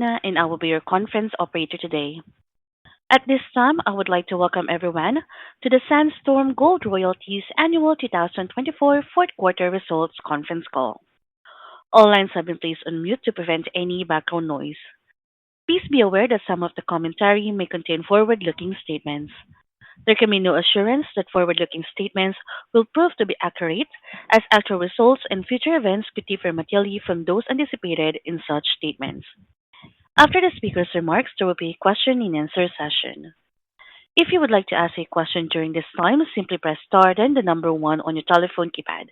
And I will be your conference operator today. At this time, I would like to welcome everyone to the Sandstorm Gold Royalties Annual 2024 Fourth Quarter Results Conference Call. All lines have been placed on mute to prevent any background noise. Please be aware that some of the commentary may contain forward-looking statements. There can be no assurance that forward-looking statements will prove to be accurate, as actual results and future events could differ materially from those anticipated in such statements. After the speaker's remarks, there will be a question and answer session. If you would like to ask a question during this time, simply press star then the number one on your telephone keypad.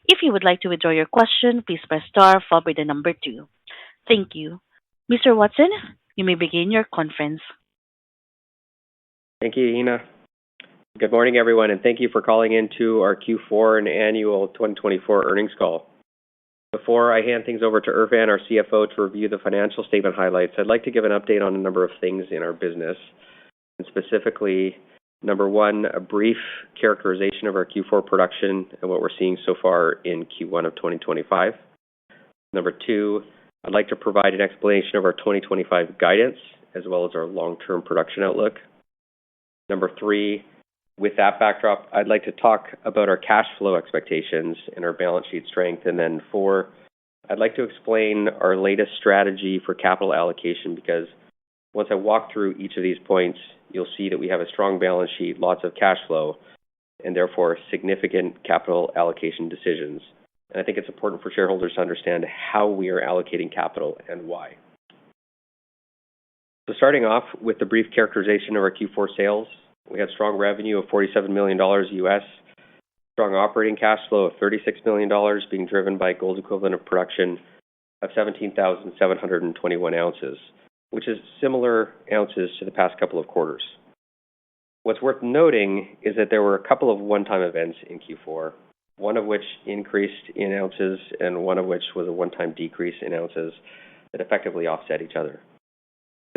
If you would like to withdraw your question, please press star followed by the number two. Thank you. Mr. Watson, you may begin your conference. Thank you, Ina. Good morning, everyone, and thank you for calling into our Q4 and annual 2024 earnings call. Before I hand things over to Irfan, our CFO, to review the financial statement highlights, I'd like to give an update on a number of things in our business, and specifically, number one, a brief characterization of our Q4 production and what we're seeing so far in Q1 of 2025. Number two, I'd like to provide an explanation of our 2025 guidance as well as our long-term production outlook. Number three, with that backdrop, I'd like to talk about our cash flow expectations and our balance sheet strength. And then four, I'd like to explain our latest strategy for capital allocation because once I walk through each of these points, you'll see that we have a strong balance sheet, lots of cash flow, and therefore significant capital allocation decisions. And I think it's important for shareholders to understand how we are allocating capital and why. So starting off with the brief characterization of our Q4 sales, we had strong revenue of $47 million US, strong operating cash flow of $36 million being driven by gold equivalent of production of 17,721 ounces, which is similar ounces to the past couple of quarters. What's worth noting is that there were a couple of one-time events in Q4, one of which increased in ounces and one of which was a one-time decrease in ounces that effectively offset each other.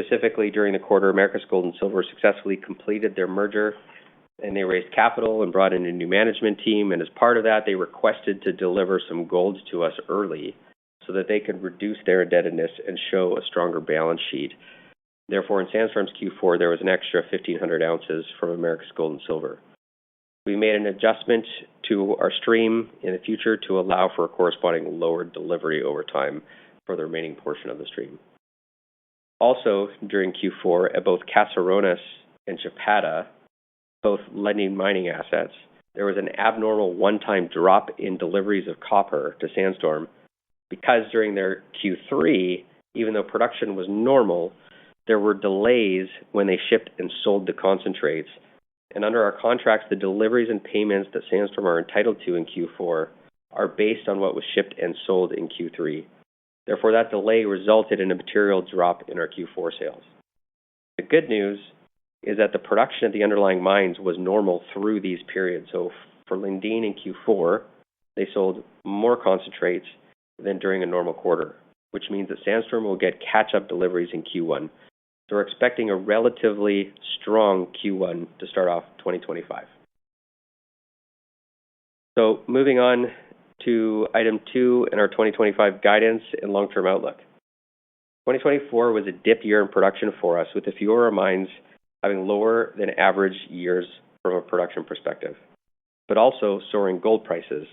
Specifically, during the quarter, Americas Gold and Silver successfully completed their merger, and they raised capital and brought in a new management team. And as part of that, they requested to deliver some gold to us early so that they could reduce their indebtedness and show a stronger balance sheet. Therefore, in Sandstorm's Q4, there was an extra 1,500 ounces from Americas Gold and Silver. We made an adjustment to our stream in the future to allow for a corresponding lower delivery over time for the remaining portion of the stream. Also, during Q4, at both Caserones and Chapada, both Lundin Mining assets, there was an abnormal one-time drop in deliveries of copper to Sandstorm because during their Q3, even though production was normal, there were delays when they shipped and sold the concentrates. And under our contracts, the deliveries and payments that Sandstorm are entitled to in Q4 are based on what was shipped and sold in Q3. Therefore, that delay resulted in a material drop in our Q4 sales. The good news is that the production of the underlying mines was normal through these periods. So for Lundin in Q4, they sold more concentrates than during a normal quarter, which means that Sandstorm will get catch-up deliveries in Q1. So we're expecting a relatively strong Q1 to start off 2025. So moving on to item 2 in our 2025 guidance and long-term outlook. 2024 was a dip year in production for us, with a few of our mines having lower than average years from a production perspective. But also, soaring gold prices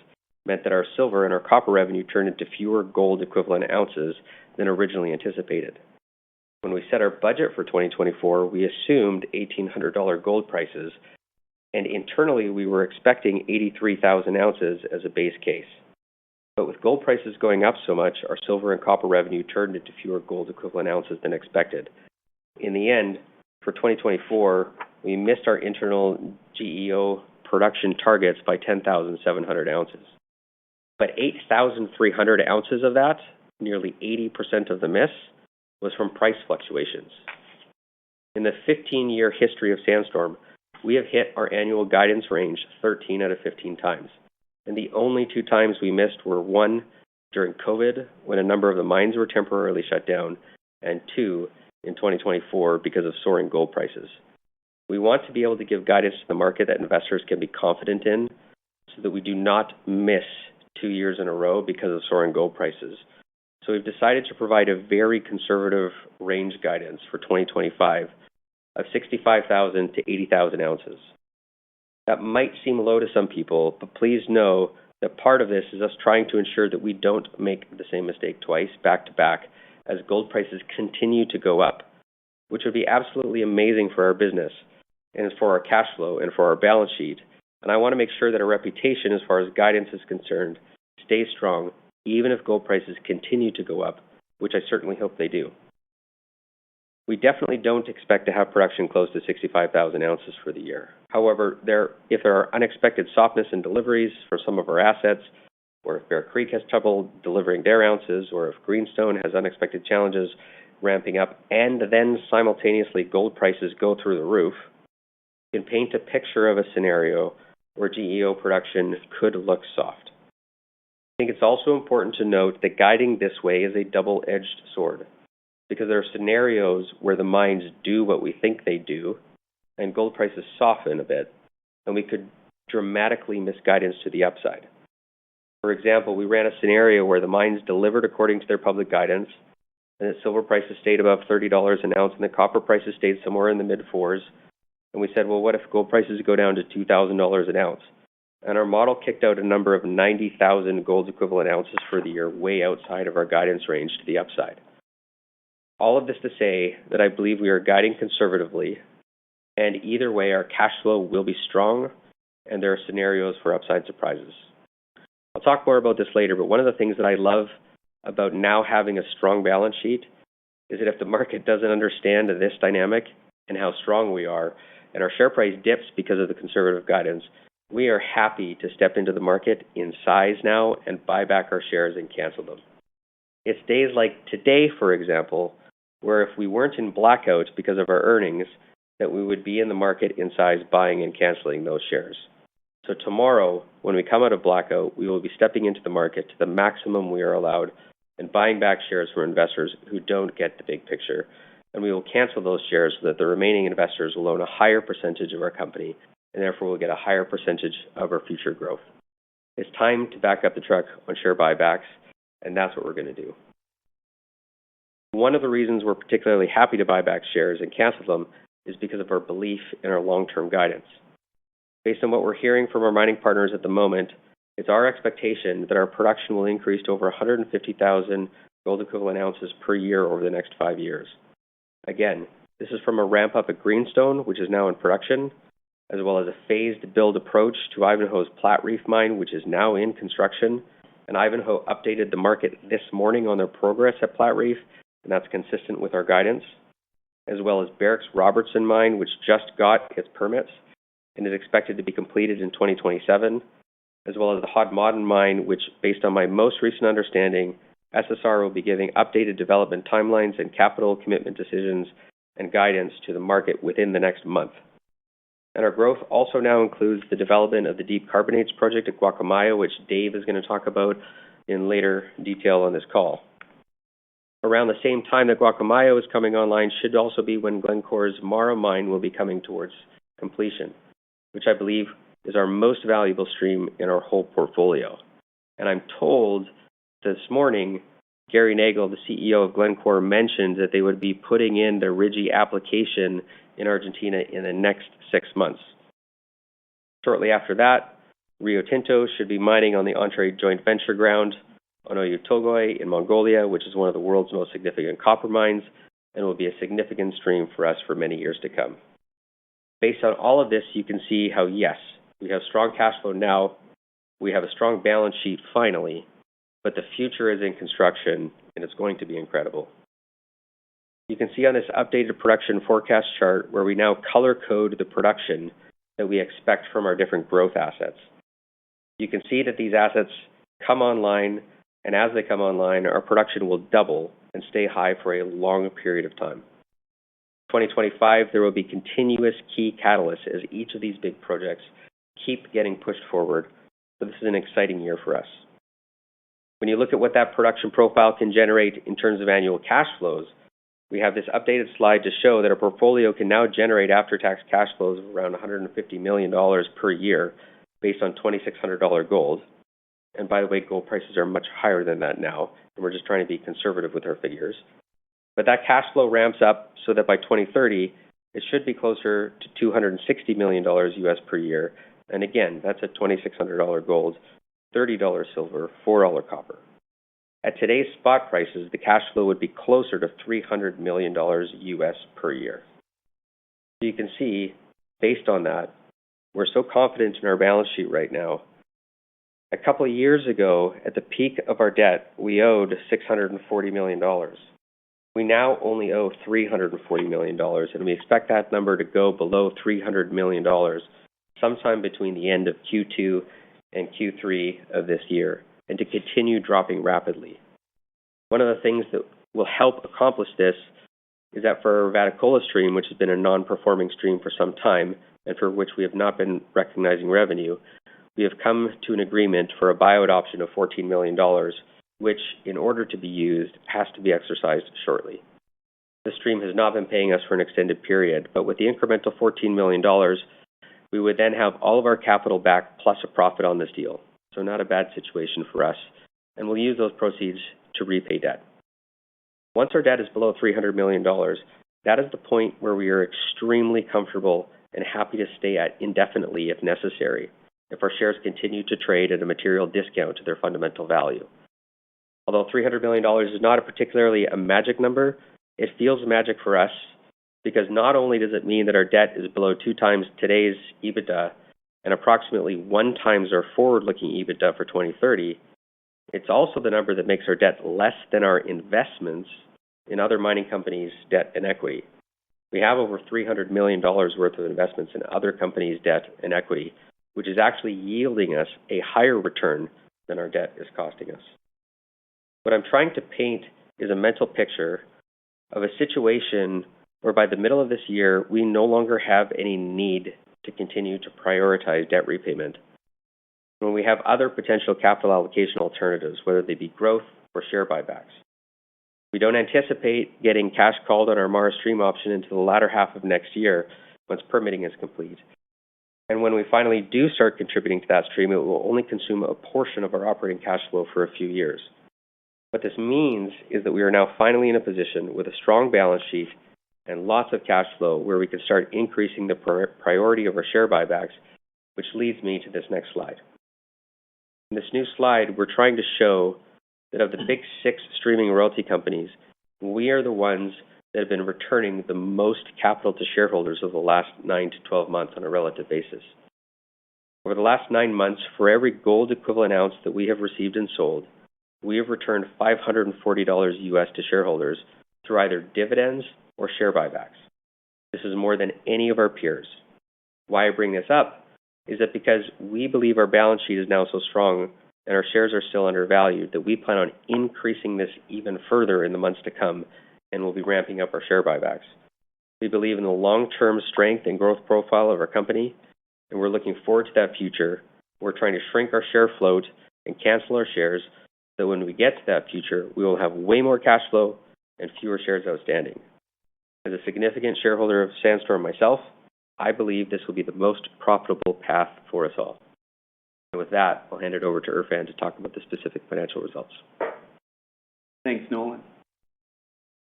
meant that our silver and our copper revenue turned into fewer gold equivalent ounces than originally anticipated. When we set our budget for 2024, we assumed $1,800 gold prices, and internally we were expecting 83,000 ounces as a base case. But with gold prices going up so much, our silver and copper revenue turned into fewer gold equivalent ounces than expected. In the end, for 2024, we missed our internal GEO production targets by 10,700 ounces. But 8,300 ounces of that, nearly 80% of the miss, was from price fluctuations. In the 15-year history of Sandstorm, we have hit our annual guidance range 13 out of 15 times. And the only 2 times we missed were 1, during COVID, when a number of the mines were temporarily shut down, and 2, in 2024 because of soaring gold prices. We want to be able to give guidance to the market that investors can be confident in so that we do not miss 2 years in a row because of soaring gold prices. So we've decided to provide a very conservative range guidance for 2025 of 65,000 to 80,000 ounces. That might seem low to some people, but please know that part of this is us trying to ensure that we don't make the same mistake twice, back to back, as gold prices continue to go up, which would be absolutely amazing for our business and for our cash flow and for our balance sheet. And I want to make sure that our reputation as far as guidance is concerned stays strong, even if gold prices continue to go up, which I certainly hope they do. We definitely don't expect to have production close to 65,000 ounces for the year. However, if there are unexpected softness in deliveries for some of our assets, or if Bear Creek has trouble delivering their ounces, or if Greenstone has unexpected challenges ramping up, and then simultaneously gold prices go through the roof, you can paint a picture of a scenario where GEO production could look soft. I think it's also important to note that guiding this way is a double-edged sword, because there are scenarios where the mines do what we think they do, and gold prices soften a bit, and we could dramatically miss guidance to the upside. For example, we ran a scenario where the mines delivered according to their public guidance, and the silver prices stayed above $30 an ounce, and the copper prices stayed somewhere in the mid-fours. And we said, well, what if gold prices go down to $2,000 an ounce? And our model kicked out a number of 90,000 gold equivalent ounces for the year, way outside of our guidance range to the upside. All of this to say that I believe we are guiding conservatively, and either way, our cash flow will be strong, and there are scenarios for upside surprises. I'll talk more about this later, but one of the things that I love about now having a strong balance sheet is that if the market doesn't understand this dynamic and how strong we are, and our share price dips because of the conservative guidance, we are happy to step into the market in size now and buy back our shares and cancel them. It's days like today, for example, where if we weren't in blackout because of our earnings, that we would be in the market in size buying and canceling those shares. So tomorrow, when we come out of blackout, we will be stepping into the market to the maximum we are allowed and buying back shares from investors who don't get the big picture. And we will cancel those shares so that the remaining investors will own a higher percentage of our company, and therefore will get a higher percentage of our future growth. It's time to back up the truck on share buybacks, and that's what we're going to do. One of the reasons we're particularly happy to buy back shares and cancel them is because of our belief in our long-term guidance. Based on what we're hearing from our mining partners at the moment, it's our expectation that our production will increase to over 150,000 gold equivalent ounces per year over the next 5 years. Again, this is from a ramp-up at Greenstone, which is now in production, as well as a phased build approach to Ivanhoe's Platreef mine, which is now in construction. And Ivanhoe updated the market this morning on their progress at Platreef, and that's consistent with our guidance, as well as Barrick's Robertson mine, which just got its permits and is expected to be completed in 2027, as well as the Hod Maden mine, which, based on my most recent understanding, SSR will be giving updated development timelines and capital commitment decisions and guidance to the market within the next month. And our growth also now includes the development of the Deep Carbonates project at Guacamayo, which Dave is going to talk about in later detail on this call. Around the same time that Guacamayo is coming online should also be when Glencore's Mara mine will be coming towards completion, which I believe is our most valuable stream in our whole portfolio. And I'm told this morning, Gary Nagle, the CEO of Glencore, mentioned that they would be putting in the RIGI application in Argentina in the next 6 months. Shortly after that, Rio Tinto should be mining on the Entrée joint venture ground on Oyu Tolgoi in Mongolia, which is one of the world's most significant copper mines, and will be a significant stream for us for many years to come. Based on all of this, you can see how, yes, we have strong cash flow now, we have a strong balance sheet finally, but the future is in construction, and it's going to be incredible. You can see on this updated production forecast chart where we now color code the production that we expect from our different growth assets. You can see that these assets come online, and as they come online, our production will double and stay high for a long period of time. 2025, there will be continuous key catalysts as each of these big projects keep getting pushed forward, so this is an exciting year for us. When you look at what that production profile can generate in terms of annual cash flows, we have this updated slide to show that our portfolio can now generate after-tax cash flows of around $150 million per year based on $2,600 gold. And by the way, gold prices are much higher than that now, and we're just trying to be conservative with our figures. But that cash flow ramps up so that by 2030, it should be closer to $260 million US per year. And again, that's at $2,600 gold, $30 silver, $4 copper. At today's spot prices, the cash flow would be closer to $300 million US per year. So you can see, based on that, we're so confident in our balance sheet right now. A couple of years ago, at the peak of our debt, we owed $640 million. We now only owe $340 million, and we expect that number to go below $300 million sometime between the end of Q2 and Q3 of this year, and to continue dropping rapidly. One of the things that will help accomplish this is that for our Vatukoula stream, which has been a non-performing stream for some time, and for which we have not been recognizing revenue, we have come to an agreement for a buyout option of $14 million, which, in order to be used, has to be exercised shortly. The stream has not been paying us for an extended period, but with the incremental $14 million, we would then have all of our capital back plus a profit on this deal. So not a bad situation for us, and we'll use those proceeds to repay debt. Once our debt is below $300 million, that is the point where we are extremely comfortable and happy to stay at indefinitely if necessary, if our shares continue to trade at a material discount to their fundamental value. Although $300 million is not particularly a magic number, it feels magic for us because not only does it mean that our debt is below 2 times today's EBITDA and approximately 1 times our forward-looking EBITDA for 2030, it's also the number that makes our debt less than our investments in other mining companies' debt and equity. We have over $300 million worth of investments in other companies' debt and equity, which is actually yielding us a higher return than our debt is costing us. What I'm trying to paint is a mental picture of a situation where by the middle of this year, we no longer have any need to continue to prioritize debt repayment, when we have other potential capital allocation alternatives, whether they be growth or share buybacks. We don't anticipate getting cash called on our Mars stream option into the latter half of next year once permitting is complete. And when we finally do start contributing to that stream, it will only consume a portion of our operating cash flow for a few years. What this means is that we are now finally in a position with a strong balance sheet and lots of cash flow where we can start increasing the priority of our share buybacks, which leads me to this next slide. In this new slide, we're trying to show that of the big 6 streaming royalty companies, we are the ones that have been returning the most capital to shareholders over the last 9 to 12 months on a relative basis. Over the last 9 months, for every gold equivalent ounce that we have received and sold, we have returned $540 US to shareholders through either dividends or share buybacks. This is more than any of our peers. Why I bring this up is that because we believe our balance sheet is now so strong and our shares are still undervalued that we plan on increasing this even further in the months to come, and we'll be ramping up our share buybacks. We believe in the long-term strength and growth profile of our company, and we're looking forward to that future. We're trying to shrink our share float and cancel our shares so when we get to that future, we will have way more cash flow and fewer shares outstanding. As a significant shareholder of Sandstorm myself, I believe this will be the most profitable path for us all. And with that, I'll hand it over to Irfan to talk about the specific financial results. Thanks, Nolan.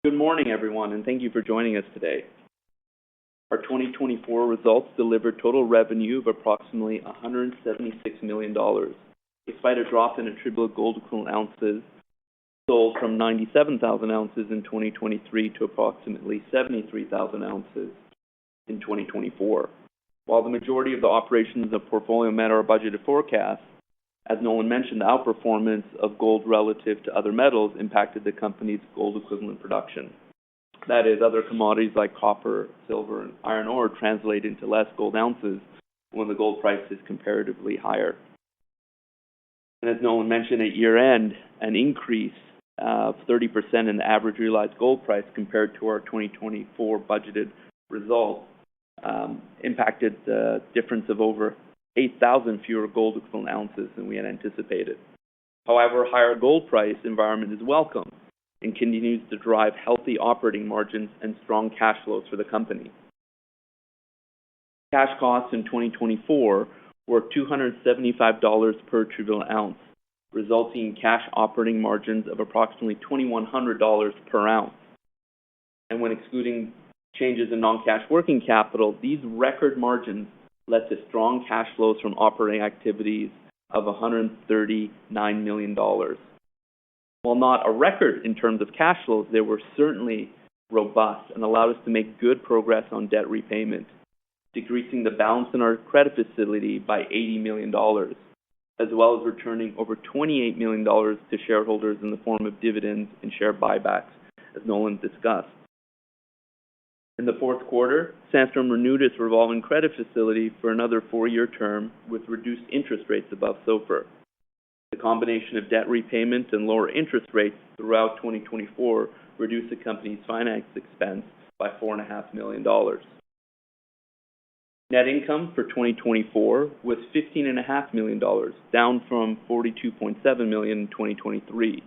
Good morning, everyone, and thank you for joining us today. Our 2024 results delivered total revenue of approximately $176 million, despite a drop in attributable gold equivalent ounces sold from 97,000 ounces in 2023 to approximately 73,000 ounces in 2024. While the majority of the operations of portfolio met our budgeted forecast, as Nolan mentioned, the outperformance of gold relative to other metals impacted the company's gold equivalent production. That is, other commodities like copper, silver, and iron ore translate into less gold ounces when the gold price is comparatively higher. And as Nolan mentioned, at year-end, an increase of 30% in the average realized gold price compared to our 2024 budgeted result impacted the difference of over 8,000 fewer gold equivalent ounces than we had anticipated. However, a higher gold price environment is welcome and continues to drive healthy operating margins and strong cash flows for the company. Cash costs in 2024 were $275 per attributable ounce, resulting in cash operating margins of approximately $2,100 per ounce. And when excluding changes in non-cash working capital, these record margins led to strong cash flows from operating activities of $139 million. While not a record in terms of cash flows, they were certainly robust and allowed us to make good progress on debt repayment, decreasing the balance in our credit facility by $80 million, as well as returning over $28 million to shareholders in the form of dividends and share buybacks, as Nolan discussed. In the fourth quarter, Sandstorm renewed its revolving credit facility for another 4-year term with reduced interest rates above SOFR. The combination of debt repayment and lower interest rates throughout 2024 reduced the company's finance expense by $4.5 million. Net income for 2024 was $15.5 million, down from $42.7 million in 2023.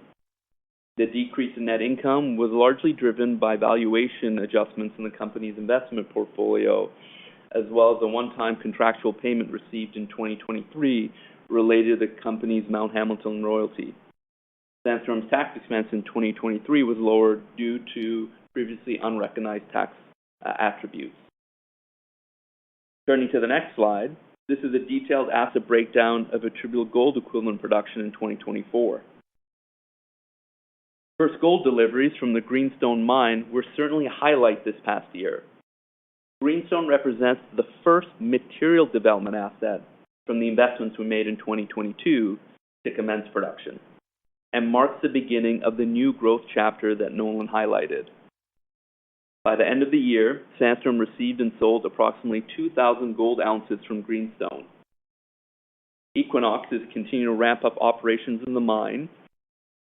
The decrease in net income was largely driven by valuation adjustments in the company's investment portfolio, as well as a one-time contractual payment received in 2023 related to the company's Mount Hamilton royalty. Sandstorm's tax expense in 2023 was lower due to previously unrecognized tax attributes. Turning to the next slide, this is a detailed asset breakdown of attributable gold equivalent production in 2024. First gold deliveries from the Greenstone mine were certainly a highlight this past year. Greenstone represents the first material development asset from the investments we made in 2022 to commence production, and marks the beginning of the new growth chapter that Nolan highlighted. By the end of the year, Sandstorm received and sold approximately 2,000 gold ounces from Greenstone. Equinox is continuing to ramp up operations in the mine,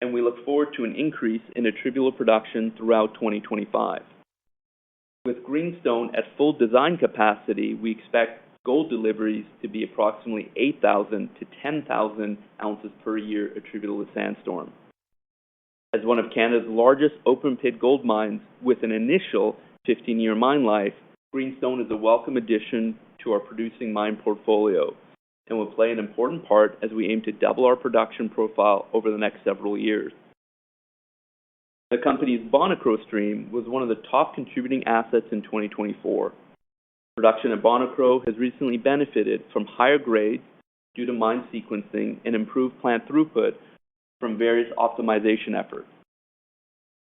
and we look forward to an increase in attributable production throughout 2025. With Greenstone at full design capacity, we expect gold deliveries to be approximately 8,000 to 10,000 ounces per year attributable to Sandstorm. As one of Canada's largest open-pit gold mines with an initial 15-year mine life, Greenstone is a welcome addition to our producing mine portfolio and will play an important part as we aim to double our production profile over the next several years. The company's Bonikro stream was one of the top contributing assets in 2024. Production at Bonikro has recently benefited from higher grades due to mine sequencing and improved plant throughput from various optimization efforts.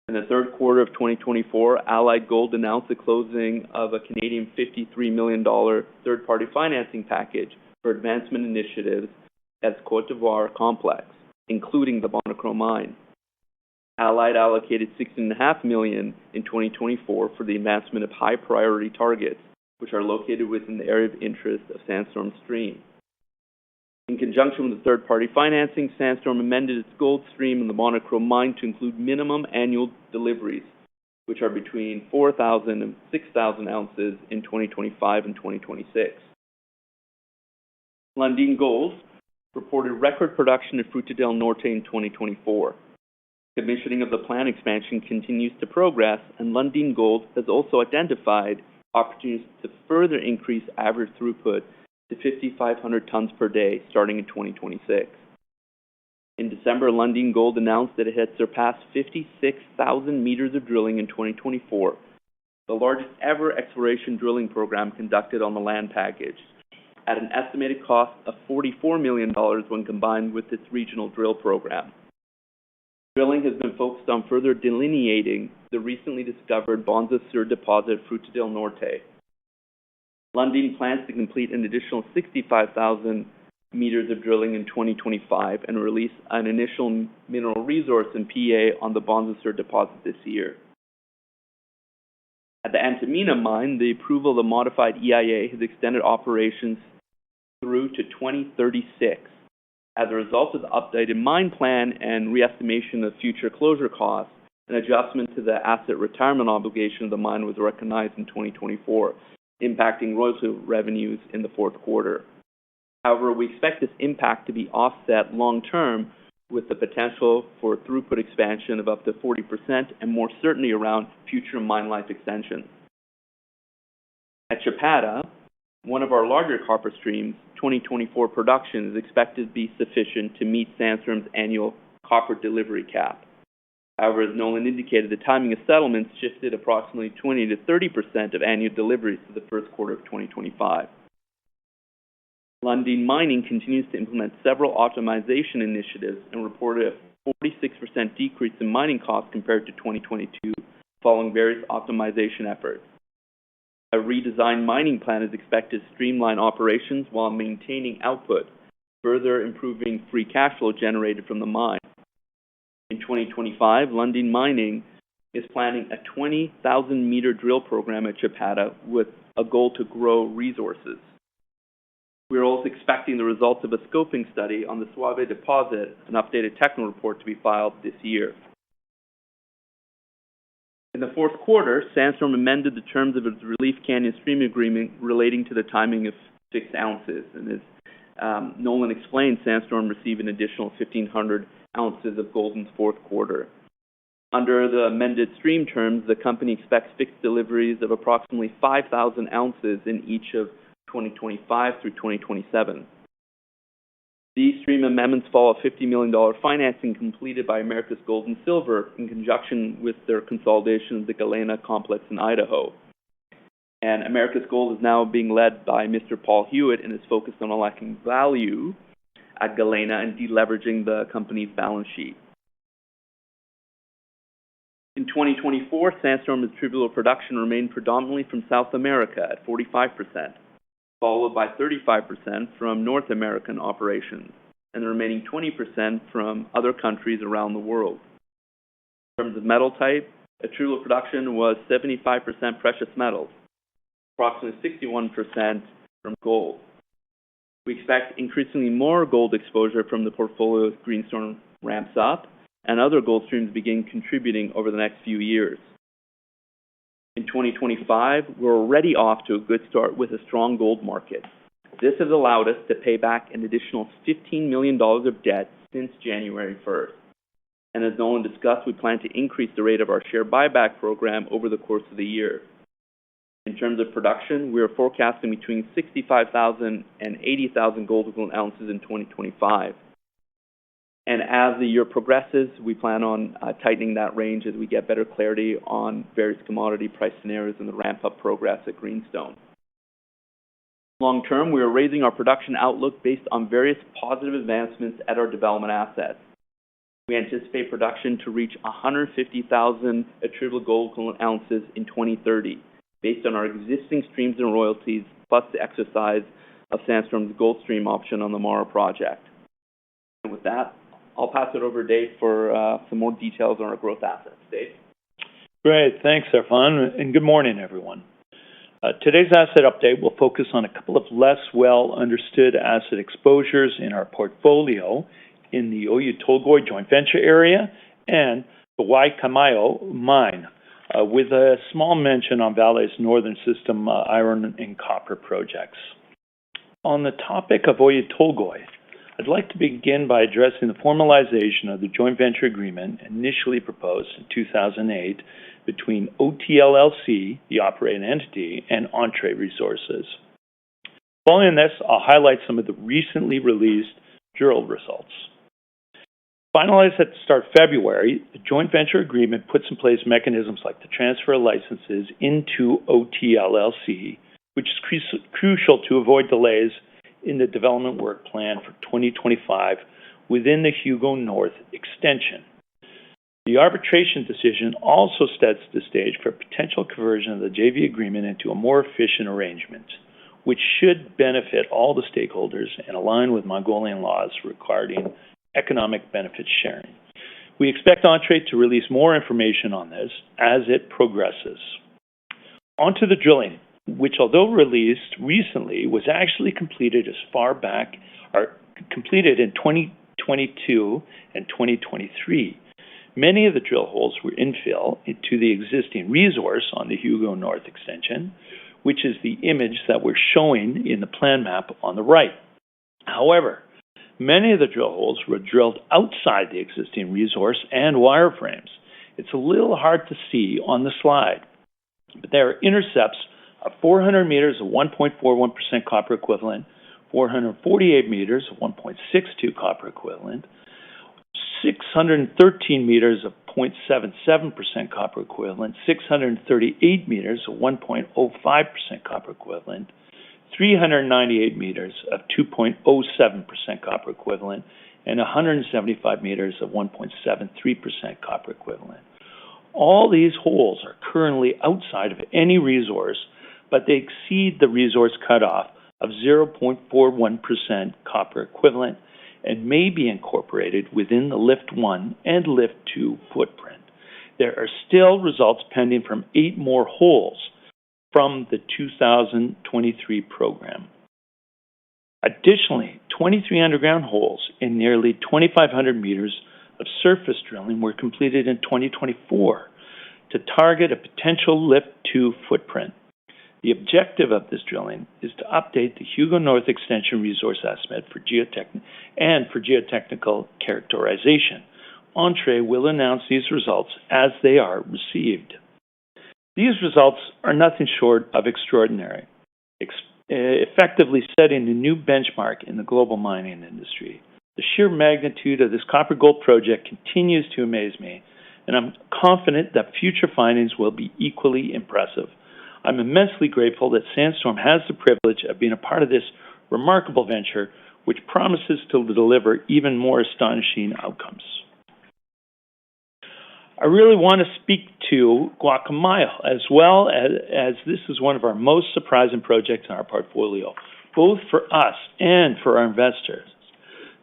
In the third quarter of 2024, Allied Gold announced the closing of a Canadian $53 million third-party financing package for advancement initiatives at its Côte d'Ivoire complex, including the Bonikro mine. Allied allocated $16.5 million in 2024 for the advancement of high-priority targets, which are located within the area of interest of Sandstorm stream. In conjunction with the third-party financing, Sandstorm amended its gold stream in the Bonikro mine to include minimum annual deliveries, which are between 4,000 and 6,000 ounces in 2025 and 2026. Lundin Gold reported record production at Fruta del Norte in 2024. Commissioning of the plant expansion continues to progress, and Lundin Gold has also identified opportunities to further increase average throughput to 5,500 tons per day starting in 2026. In December, Lundin Gold announced that it had surpassed 56,000 meters of drilling in 2024, the largest ever exploration drilling program conducted on the land package, at an estimated cost of $44 million when combined with its regional drill program. Drilling has been focused on further delineating the recently discovered Bonza Sur deposit at Fruta del Norte. Lundin plans to complete an additional 65,000 meters of drilling in 2025 and release an initial mineral resource and PEA on the Bonza Sur deposit this year. At the Antamina mine, the approval of the modified EIA has extended operations through to 2036. As a result of the updated mine plan and re-estimation of future closure costs, an adjustment to the asset retirement obligation of the mine was recognized in 2024, impacting royalty revenues in the fourth quarter. However, we expect this impact to be offset long-term with the potential for throughput expansion of up to 40% and more certainty around future mine life extensions. At Chapada, one of our larger copper streams, 2024 production is expected to be sufficient to meet Sandstorm's annual copper delivery cap. However, as Nolan indicated, the timing of settlements shifted approximately 20 to 30% of annual deliveries to the first quarter of 2025. Lundin Mining continues to implement several optimization initiatives and reported a 46% decrease in mining costs compared to 2022 following various optimization efforts. A redesigned mining plan is expected to streamline operations while maintaining output, further improving free cash flow generated from the mine. In 2025, Lundin Mining is planning a 20,000-meter drill program at Chapada with a goal to grow resources. We are also expecting the results of a scoping study on the Suave deposit, an updated technical report to be filed this year. In the fourth quarter, Sandstorm amended the terms of its Relief Canyon stream agreement relating to the timing of fixed ounces. And as Nolan explained, Sandstorm received an additional 1,500 ounces of gold in the fourth quarter. Under the amended stream terms, the company expects fixed deliveries of approximately 5,000 ounces in each of 2025 through 2027. These stream amendments follow a $50 million financing completed by Americas Gold and Silver in conjunction with their consolidation of the Galena complex in Idaho. And Americas Gold is now being led by Mr. Paul Hewitt and is focused on unlocking value at Galena and deleveraging the company's balance sheet. In 2024, Sandstorm's attributable production remained predominantly from South America at 45%, followed by 35% from North American operations, and the remaining 20% from other countries around the world. In terms of metal type, attributable production was 75% precious metals, approximately 61% from gold. We expect increasingly more gold exposure from the portfolio as Greenstone ramps up and other gold streams begin contributing over the next few years. In 2025, we're already off to a good start with a strong gold market. This has allowed us to pay back an additional $15 million of debt since January 1st. And as Nolan discussed, we plan to increase the rate of our share buyback program over the course of the year. In terms of production, we are forecasting between 65,000 and 80,000 gold equivalent ounces in 2025. And as the year progresses, we plan on tightening that range as we get better clarity on various commodity price scenarios and the ramp-up progress at Greenstone. Long term, we are raising our production outlook based on various positive advancements at our development assets. We anticipate production to reach 150,000 attributable gold equivalent ounces in 2030, based on our existing streams and royalties, plus the exercise of Sandstorm's gold stream option on the Mara project. And with that, I'll pass it over to Dave for some more details on our growth assets. Dave? Great. Thanks, Irfan, and good morning, everyone. Today's asset update will focus on a couple of less well-understood asset exposures in our portfolio in the Oyu Tolgoi joint venture area and the Guaycamayo mine, with a small mention on Vale's Northern System iron and copper projects. On the topic of Oyu Tolgoi, I'd like to begin by addressing the formalization of the joint venture agreement initially proposed in 2008 between OTLLC, the operating entity, and Entrée Resources. Following this, I'll highlight some of the recently released drill results. Finalized at the start of February, the joint venture agreement puts in place mechanisms like the transfer of licenses into OTLLC, which is crucial to avoid delays in the development work plan for 2025 within the Hugo North extension. The arbitration decision also sets the stage for potential conversion of the JV agreement into a more efficient arrangement, which should benefit all the stakeholders and align with Mongolian laws regarding economic benefit sharing. We expect Entrée to release more information on this as it progresses. On to the drilling, which, although released recently, was actually completed completed in 2022 and 2023. Many of the drill holes were infill into the existing resource on the Hugo North extension, which is the image that we're showing in the plan map on the right. However, many of the drill holes were drilled outside the existing resource and wireframes. It's a little hard to see on the slide, but there are intercepts of 400 meters of 1.41% copper equivalent, 448 meters of 1.62 copper equivalent, 613 meters of 0.77% copper equivalent, 638 meters of 1.05% copper equivalent, 398 meters of 2.07% copper equivalent, and 175 meters of 1.73% copper equivalent. All these holes are currently outside of any resource, but they exceed the resource cutoff of 0.41% copper equivalent and may be incorporated within the Lift 1 and Lift 2 footprint. There are still results pending from 8 more holes from the 2023 program. Additionally, 23 underground holes and nearly 2,500 meters of surface drilling were completed in 2024 to target a potential Lift 2 footprint. The objective of this drilling is to update the Hugo North Extension resource estimate for geotechnical characterization. Entrée will announce these results as they are received. These results are nothing short of extraordinary, effectively setting a new benchmark in the global mining industry. The sheer magnitude of this copper-gold project continues to amaze me, and I'm confident that future findings will be equally impressive. I'm immensely grateful that Sandstorm has the privilege of being a part of this remarkable venture, which promises to deliver even more astonishing outcomes. I really want to speak to Guacamayo as well, as this is one of our most surprising projects in our portfolio, both for us and for our investors.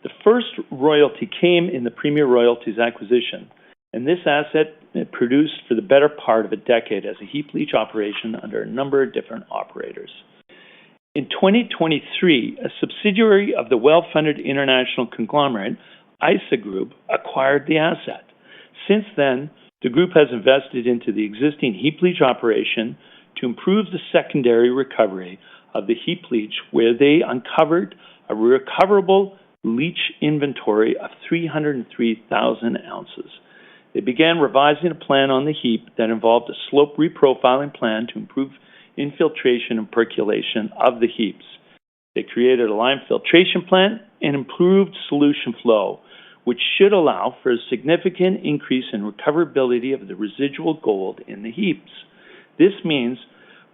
The first royalty came in the Premier Royalties acquisition, and this asset produced for the better part of a decade as a heap leach operation under a number of different operators. In 2023, a subsidiary of the well-funded international conglomerate, ISA Group, acquired the asset. Since then, the group has invested into the existing heap leach operation to improve the secondary recovery of the heap leach, where they uncovered a recoverable leach inventory of 303,000 ounces. They began revising a plan on the heap that involved a slope reprofiling plan to improve infiltration and percolation of the heaps. They created a lime filtration plant and improved solution flow, which should allow for a significant increase in recoverability of the residual gold in the heaps. This means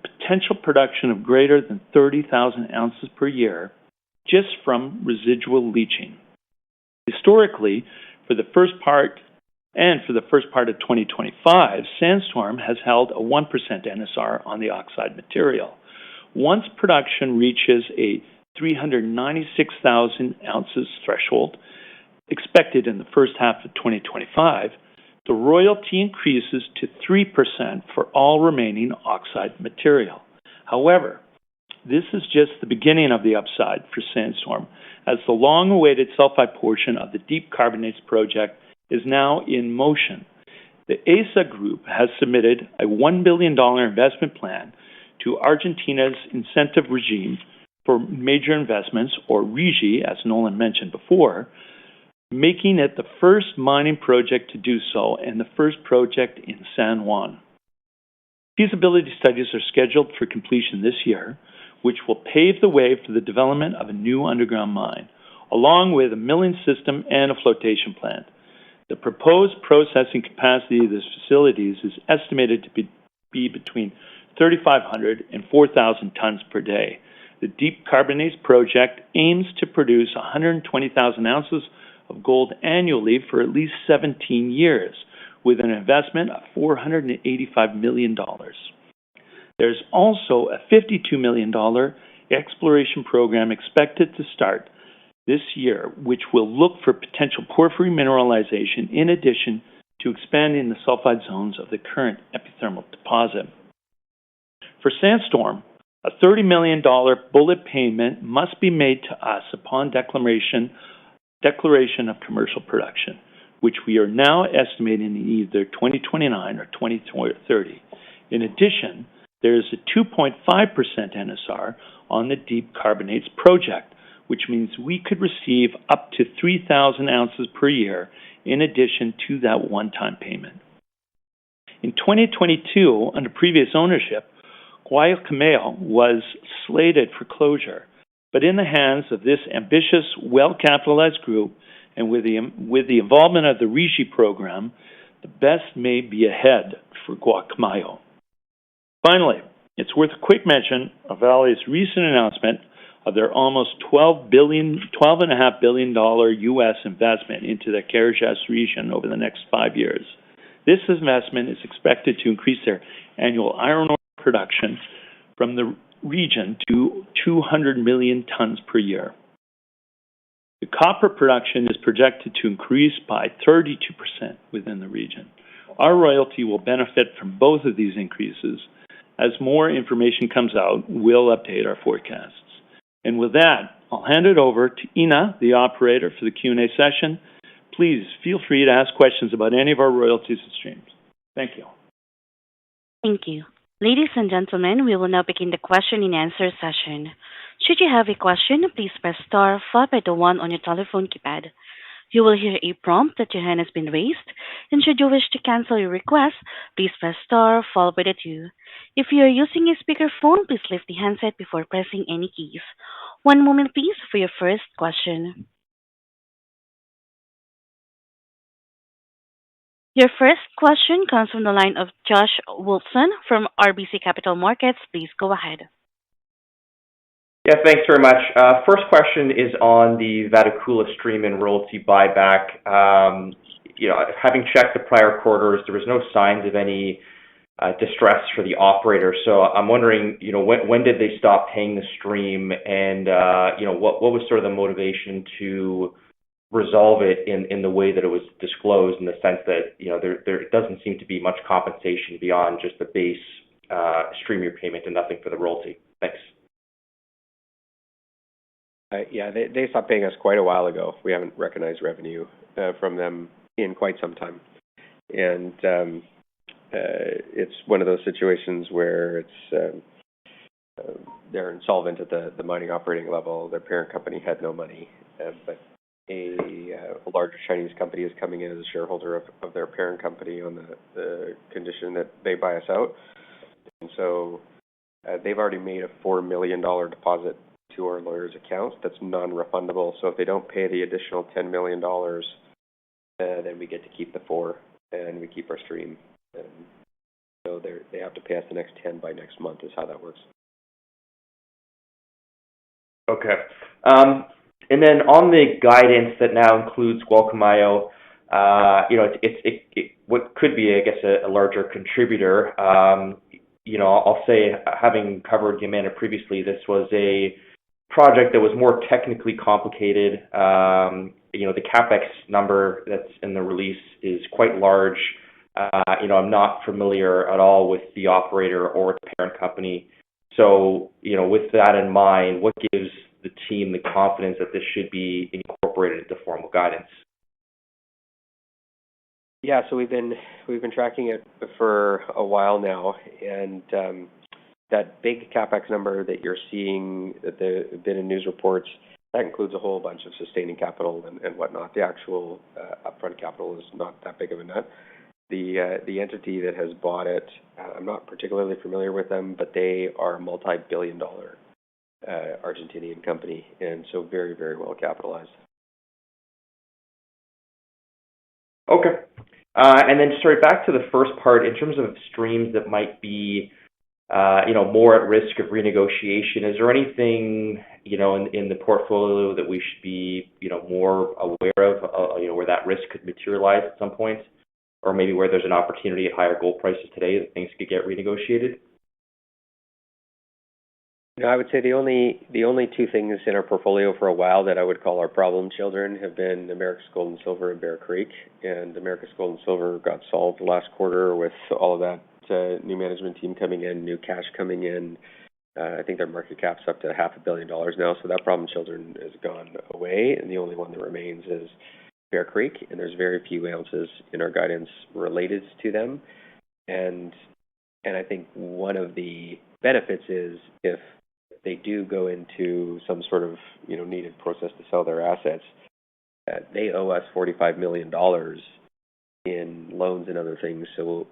potential production of greater than 30,000 ounces per year just from residual leaching. Historically, for the first part of 2025, Sandstorm has held a 1% NSR on the oxide material. Once production reaches a 396,000 ounces threshold, expected in the first half of 2025, the royalty increases to 3% for all remaining oxide material. However, this is just the beginning of the upside for Sandstorm, as the long-awaited sulfide portion of the Deep Carbonates project is now in motion. The ISA Group has submitted a $1 billion investment plan to Argentina's incentive regime for major investments, or RIGI, as Nolan mentioned before, making it the first mining project to do so and the first project in San Juan. Feasibility studies are scheduled for completion this year, which will pave the way for the development of a new underground mine, along with a milling system and a flotation plant. The proposed processing capacity of these facilities is estimated to be between 3,500 and 4,000 tons per day. The Deep Carbonates project aims to produce 120,000 ounces of gold annually for at least 17 years, with an investment of $485 million. There's also a $52 million exploration program expected to start this year, which will look for potential porphyry mineralization in addition to expanding the sulfide zones of the current epithermal deposit. For Sandstorm, a $30 million bullet payment must be made to us upon declaration of commercial production, which we are now estimating in either 2029 or 2030. In addition, there is a 2.5% NSR on the Deep Carbonates project, which means we could receive up to 3,000 ounces per year in addition to that one-time payment. In 2022, under previous ownership, Guacamayo was slated for closure. but in the hands of this ambitious, well-capitalized group, and with the involvement of the RIGI program, the best may be ahead for Guacamayo. Finally, it's worth a quick mention of Vale's recent announcement of their almost $12.5 billion U.S. investment into the Carajás region over the next 5 years. This investment is expected to increase their annual iron ore production from the region to 200 million tons per year. The copper production is projected to increase by 32% within the region. Our royalty will benefit from both of these increases. As more information comes out, we'll update our forecasts. And with that, I'll hand it over to Ina, the operator for the Q&A session. Please feel free to ask questions about any of our royalties and streams. Thank you. Thank you. Ladies and gentlemen, we will now begin the question and answer session. Should you have a question, please press star followed by the 1 on your telephone keypad. You will hear a prompt that your hand has been raised, and should you wish to cancel your request, please press star followed by the 2. If you are using a speakerphone, please lift the handset before pressing any keys. One moment please for your first question. Your first question comes from the line of Josh Wolfson from RBC Capital Markets. Please go ahead. Yeah, thanks very much. First question is on the Vatukoula stream and royalty buyback. Having checked the prior quarters, there was no signs of any distress for the operator. So I'm wondering, when did they stop paying the stream, and what was sort of the motivation to resolve it in the way that it was disclosed, in the sense that there doesn't seem to be much compensation beyond just the base stream repayment and nothing for the royalty. Thanks. They stopped paying us quite a while ago. We haven't recognized revenue from them in quite some time. And it's one of those situations where they're insolvent at the mining operating level. Their parent company had no money, but a larger Chinese company is coming in as a shareholder of their parent company on the condition that they buy us out. And so they've already made a $4 million deposit to our lawyer's accounts that's non-refundable. So if they don't pay the additional $10 million, then we get to keep the 4 and we keep our stream. And so they have to pay us the next 10 by next month is how that works. Okay. And then on the guidance that now includes Guacamayo, what could be, I guess, a larger contributor. I'll say, having covered Yamana previously, this was a project that was more technically complicated. The CapEx number that's in the release is quite large. I'm not familiar at all with the operator or the parent company. So, with that in mind, what gives the team the confidence that this should be incorporated into formal guidance? Yeah, so we've been tracking it for a while now, and that big CapEx number that you're seeing that have been in news reports, that includes a whole bunch of sustaining capital and whatnot. The actual upfront capital is not that big of a nut. The entity that has bought it, I'm not particularly familiar with them, but they are a multi-billion-dollar Argentinian company, and so very, very well capitalized. Okay. And then, back to the first part, in terms of streams that might be, more at risk of renegotiation, is there anything, in the portfolio that we should be, more aware of, where that risk could materialize at some point? Or maybe where there's an opportunity at higher gold prices today that things could get renegotiated? I would say the only 2 things in our portfolio for a while that I would call our problem children have been Americas Gold and Silver and Bear Creek. And Americas Gold and Silver got solved last quarter with all of that new management team coming in, new cash coming in. I think their market cap's up to $500 million now, so that problem children has gone away, and the only one that remains is Bear Creek, and there's very few ounces in our guidance related to them. And I think one of the benefits is if they do go into some sort of needed process to sell their assets, they owe us $45 million in loans and other things.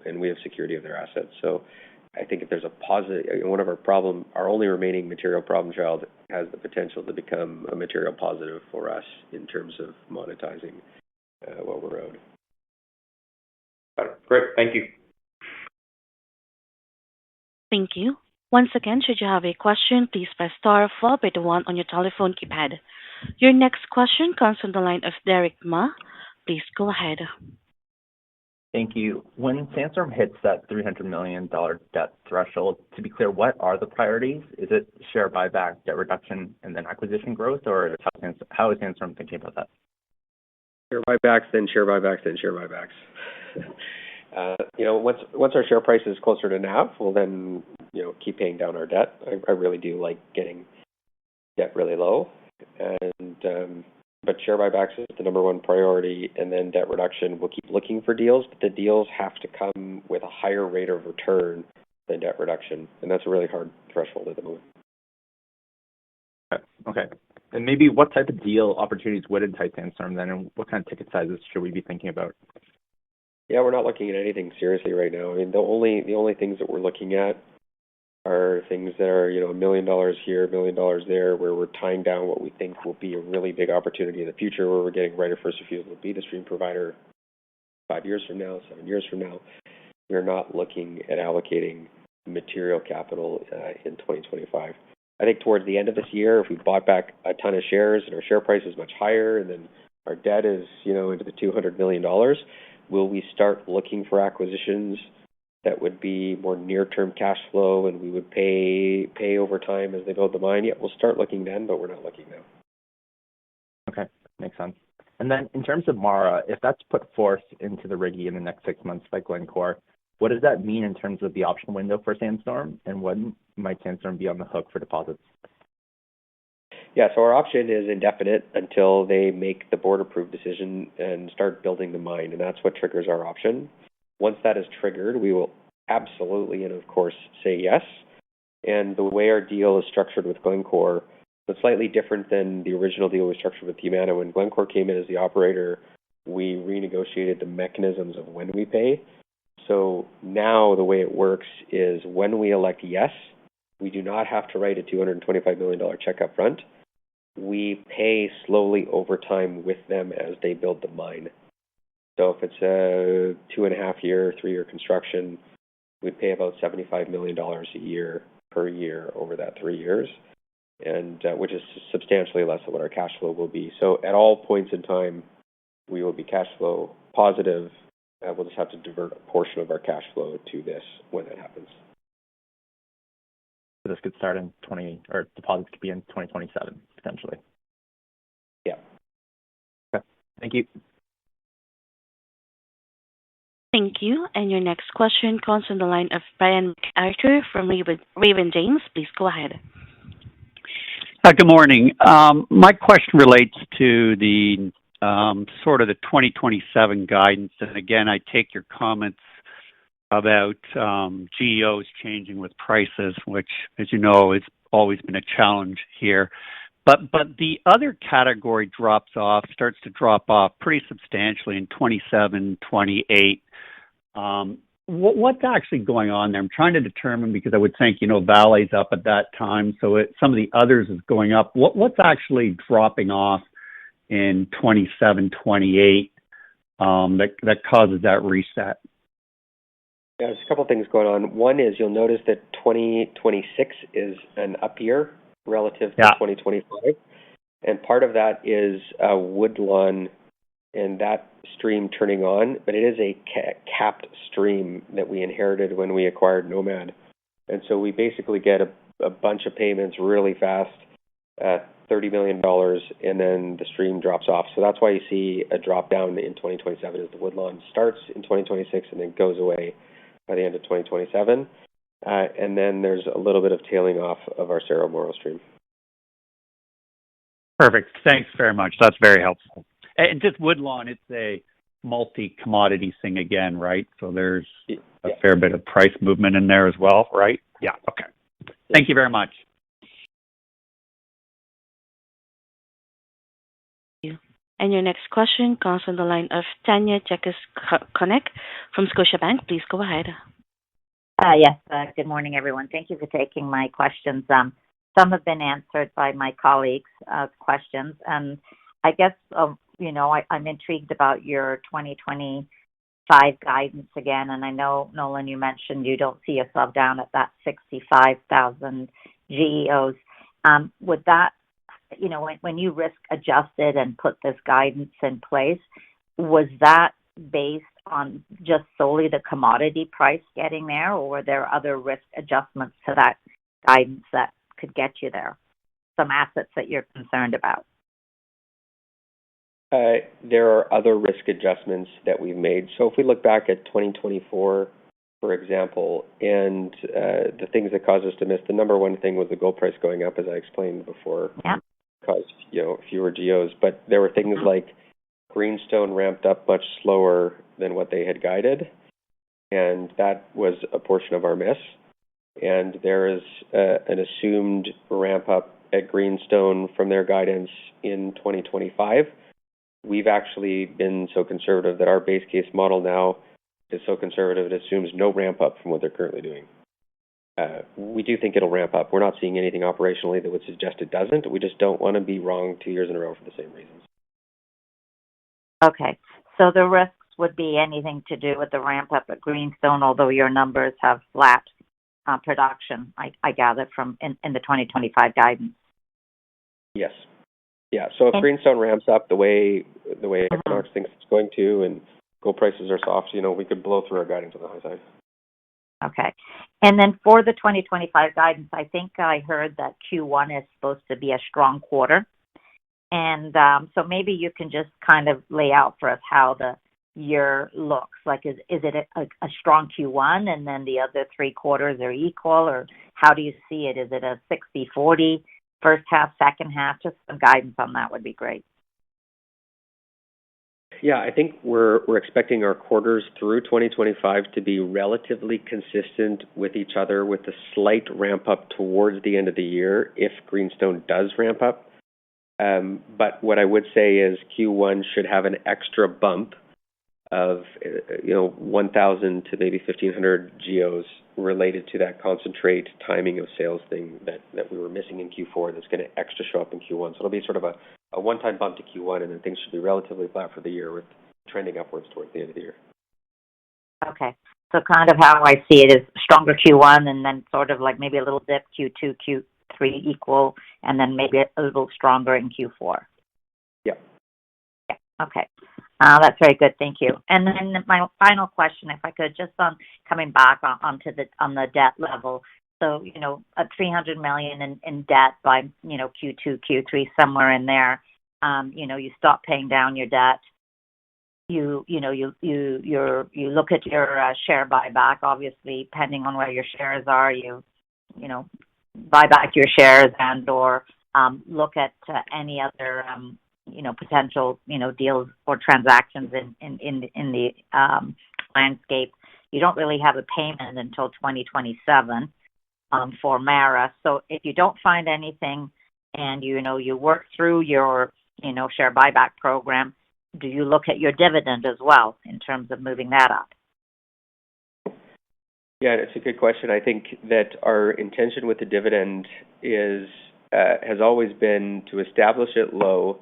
And we have security of their assets. So I think if there's a positive, one of our only remaining material problem child has the potential to become a material positive for us in terms of monetizing what we're owed. Got it. Great. Thank you. Thank you. Once again, should you have a question, please press star followed by the one on your telephone keypad. Your next question comes from the line of Derek Ma. Please go ahead. Thank you. When Sandstorm hits that $300 million debt threshold, to be clear, what are the priorities? Is it share buyback, debt reduction, and then acquisition growth, or how is Sandstorm thinking about that? Share buybacks, then share buybacks, then share buybacks. Once our share price is closer to NAV, we'll then, keep paying down our debt. I really do like getting debt really low, but share buybacks is the number one priority, and then debt reduction. We'll keep looking for deals, but the deals have to come with a higher rate of return than debt reduction, and that's a really hard threshold at the moment. Okay. And maybe what type of deal opportunities would entice Sandstorm then, and what kind of ticket sizes should we be thinking about? Yeah, we're not looking at anything seriously right now. I mean, the only things that we're looking at are things that are, $1 million here, $1 million there, where we're tying down what we think will be a really big opportunity in the future, where we're getting right of first refusal to be the stream provider 5 years from now, 7 years from now. We're not looking at allocating material capital in 2025. I think towards the end of this year, if we bought back a ton of shares and our share price is much higher, and then our debt is, into the $200 million, will we start looking for acquisitions that would be more near-term cash flow, and we would pay over time as they build the mine? Yeah, we'll start looking then, but we're not looking now. Okay, makes sense. And then in terms of Mara, if that's put forth into the riggy in the next 6 months by Glencore, what does that mean in terms of the option window for Sandstorm, and when might Sandstorm be on the hook for deposits? Yeah, so our option is indefinite until they make the board-approved decision and start building the mine, and that's what triggers our option. Once that is triggered, we will absolutely and, of course, say yes. And the way our deal is structured with Glencore is slightly different than the original deal we structured with Yamana. When Glencore came in as the operator, we renegotiated the mechanisms of when we pay. So now the way it works is when we elect yes, we do not have to write a $225 million check up front. We pay slowly over time with them as they build the mine. So if it's a 2.5-year, 3-year construction, we'd pay about $75 million a year per year over that 3 years, and which is substantially less than what our cash flow will be. So at all points in time, we will be cash flow positive. We'll just have to divert a portion of our cash flow to this when that happens. So this could start in deposits could be in 2027 potentially. Yeah. Okay. Thank you. Thank you. And your next question comes from the line of Brian MacArthur from Raymond James. Please go ahead. Good morning. My question relates to the sort of the 2027 guidance. And again, I take your comments about GEOs changing with prices, which, as you know, has always been a challenge here. But the other category starts to drop off pretty substantially in 27, 28. What's actually going on there? I'm trying to determine, because I would think, Vale's up at that time, so some of the others is going up. What's actually dropping off in 27, 28 that causes that reset? Yeah, there's a couple of things going on. One is you'll notice that 2026 is an up year relative to 2025. And part of that is Woodlawn and that stream turning on, but it is a capped stream that we inherited when we acquired Nomad. And so we basically get a bunch of payments really fast at $30 million, and then the stream drops off. So that's why you see a drop down in 2027 as the Woodlawn starts in 2026 and then goes away by the end of 2027. And then there's a little bit of tailing off of our Cerro Moro stream. Perfect. Thanks very much. That's very helpful. And just Woodlawn, it's a multi-commodity thing again, right? So there's a fair bit of price movement in there as well, right? Yeah. Okay. Thank you very much. And your next question comes from the line of Tanya Jakusconek from Scotiabank. Please go ahead. Yes. Good morning, everyone. Thank you for taking my questions. Some have been answered by my colleagues' questions, and I guess, I'm intrigued about your 2025 guidance again, and I know, Nolan, you mentioned you don't see yourself down at that 65,000 GEOs. Would that, when you risk adjusted and put this guidance in place, was that based on just solely the commodity price getting there, or were there other risk adjustments to that guidance that could get you there? Some assets that you're concerned about? There are other risk adjustments that we've made. So if we look back at 2024, for example, and the things that caused us to miss, the number one thing was the gold price going up, as I explained before, caused fewer GEOs. But there were things like Greenstone ramped up much slower than what they had guided, and that was a portion of our miss. And there is an assumed ramp up at Greenstone from their guidance in 2025. We've actually been so conservative that our base case model now is so conservative it assumes no ramp up from what they're currently doing. We do think it'll ramp up. We're not seeing anything operationally that would suggest it doesn't. We just don't want to be wrong 2 years in a row for the same reasons. Okay. So the risks would be anything to do with the ramp up at Greenstone, although your numbers have flat production, I gather, from in the 2025 guidance. Yes. Yeah. So if Greenstone ramps up the way Equinox thinks it's going to, and gold prices are soft, we could blow through our guidance on the high side. Okay. And then for the 2025 guidance, I think I heard that Q1 is supposed to be a strong quarter. And so maybe you can just kind of lay out for us how the year looks. Like, is it a strong Q1 and then the other 3 quarters are equal, or how do you see it? Is it a 60-40 first half, second half? Just some guidance on that would be great. Yeah, I think we're expecting our quarters through 2025 to be relatively consistent with each other, with a slight ramp up towards the end of the year if Greenstone does ramp up. But what I would say is Q1 should have an extra bump of 1,000 to maybe 1,500 GEOs related to that concentrate timing of sales thing that we were missing in Q4 that's going to extra show up in Q1. So it'll be sort of a one-time bump to Q1, and then things should be relatively flat for the year with trending upwards towards the end of the year. Okay. So kind of how I see it is stronger Q1 and then sort of like maybe a little dip Q2, Q3 equal, and then maybe a little stronger in Q4. Yeah. Yeah. Okay. That's very good. Thank you. And then my final question, if I could, just on coming back on the debt level. So, at $300 million in debt by, Q2, Q3, somewhere in there, you stop paying down your debt. You look at your share buyback, obviously, depending on where your shares are, you buy back your shares and or look at any other potential deals or transactions in the landscape. You don't really have a payment until 2027 for Mara. So if you don't find anything and you work through your share buyback program, do you look at your dividend as well in terms of moving that up? Yeah, it's a good question. I think that our intention with the dividend has always been to establish it low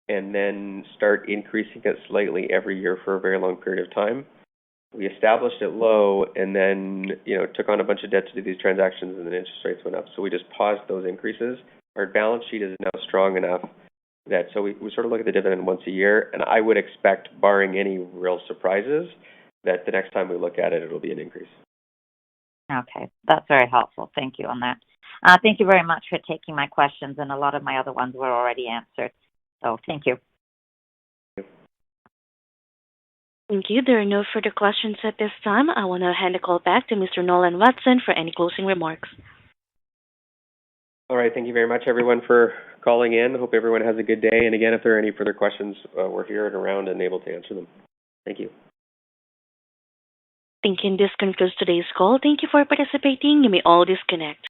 and then start increasing it slightly every year for a very long period of time. We established it low and then, took on a bunch of debt to do these transactions, and then interest rates went up. So we just paused those increases. Our balance sheet is now strong enough that we sort of look at the dividend once a year, and I would expect, barring any real surprises, that the next time we look at it, it'll be an increase. Okay. That's very helpful. Thank you on that. Thank you very much for taking my questions, and a lot of my other ones were already answered. So thank you. Thank you. There are no further questions at this time. I want to hand the call back to Mr. Nolan Watson for any closing remarks. All right. Thank you very much, everyone, for calling in. Hope everyone has a good day. And again, if there are any further questions, we're here and around and able to answer them. Thank you. Thank you. This concludes today's call. Thank you for participating. You may all disconnect.